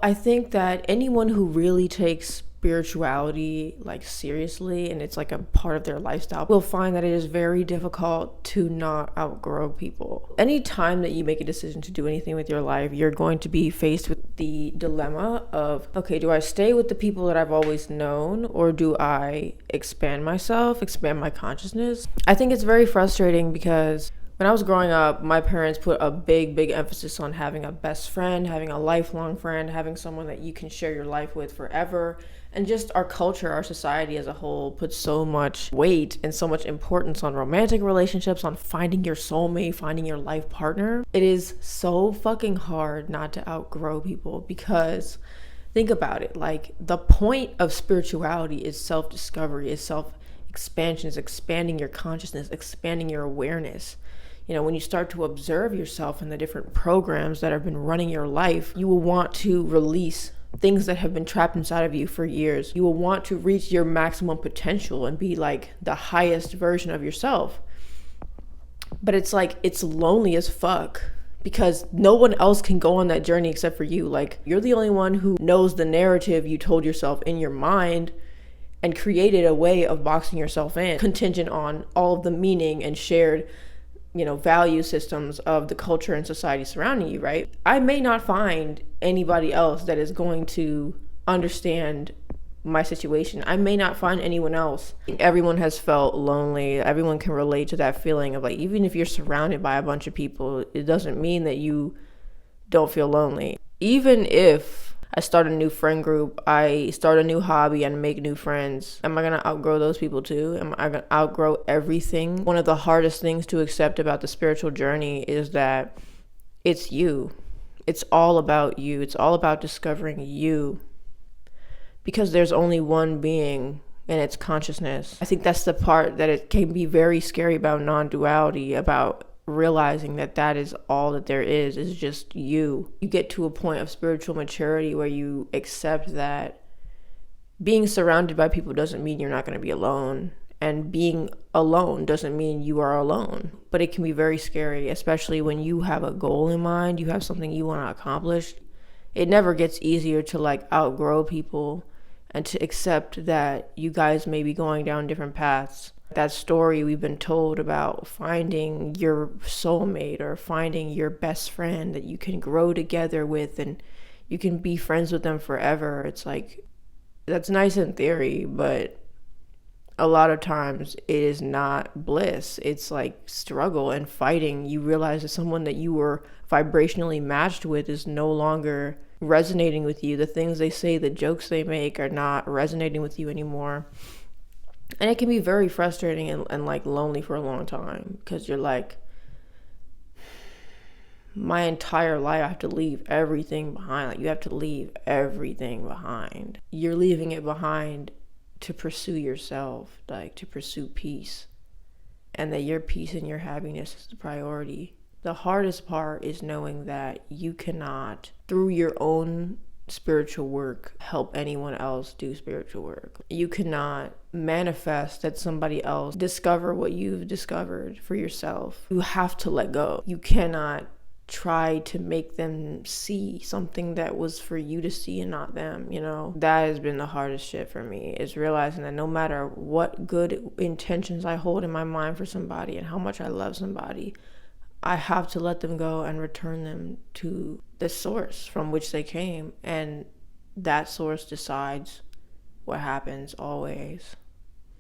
I think that anyone who really takes spirituality like seriously and it's like a part of their lifestyle will find that it is very difficult to not outgrow people. Anytime that you make a decision to do anything with your life, you're going to be faced with the dilemma of, okay, do I stay with the people that I've always known, or do I expand myself, expand my consciousness? I think it's very frustrating because when I was growing up, my parents put a big emphasis on having a best friend, having a lifelong friend, having someone that you can share your life with forever. And just our culture, our society as a whole puts so much weight and so much importance on romantic relationships, on finding your soulmate, finding your life partner. It is so fucking hard not to outgrow people, because think about it. Like, the point of spirituality is self-discovery, is self-expansion, is expanding your consciousness, expanding your awareness. You know, when you start to observe yourself and the different programs that have been running your life, you will want to release things that have been trapped inside of you for years. You will want to reach your maximum potential and be like the highest version of yourself. But it's like, it's lonely as fuck, because no one else can go on that journey except for you. Like, you're the only one who knows the narrative you told yourself in your mind and created a way of boxing yourself in, contingent on all of the meaning and shared value systems of the culture and society surrounding you, right? I may not find anybody else that is going to understand my situation. I may not find anyone else. Everyone has felt lonely. Everyone can relate to that feeling of, like, even if you're surrounded by a bunch of people, it doesn't mean that you don't feel lonely. Even if I start a new friend group, I start a new hobby and make new friends, am I gonna outgrow those people too? Am I gonna outgrow everything? One of the hardest things to accept about the spiritual journey is that it's you. It's all about you. It's all about discovering you. Because there's only one being, and it's consciousness. I think that's the part that it can be very scary about non-duality, about realizing that that is all that there is just you. You get to a point of spiritual maturity where you accept that being surrounded by people doesn't mean you're not going to be alone, and being alone doesn't mean you are alone. But it can be very scary, especially when you have a goal in mind, you have something you want to accomplish. It never gets easier to like outgrow people and to accept that you guys may be going down different paths. That story we've been told about finding your soulmate or finding your best friend that you can grow together with and you can be friends with them forever. It's like, that's nice in theory, but a lot of times it is not bliss. It's like struggle and fighting. You realize that someone that you were vibrationally matched with is no longer resonating with you. The things they say, the jokes they make are not resonating with you anymore. And it can be very frustrating and like lonely for a long time, because you're like, my entire life I have to leave everything behind. Like, you have to leave everything behind. You're leaving it behind to pursue yourself, like to pursue peace, and that your peace and your happiness is the priority. The hardest part is knowing that you cannot, through your own spiritual work, help anyone else do spiritual work. You cannot manifest that somebody else discover what you've discovered for yourself. You have to let go. You cannot try to make them see something that was for you to see and not them, That has been the hardest shit for me, is realizing that no matter what good intentions I hold in my mind for somebody and how much I love somebody, I have to let them go and return them to the source from which they came. And that source decides what happens always.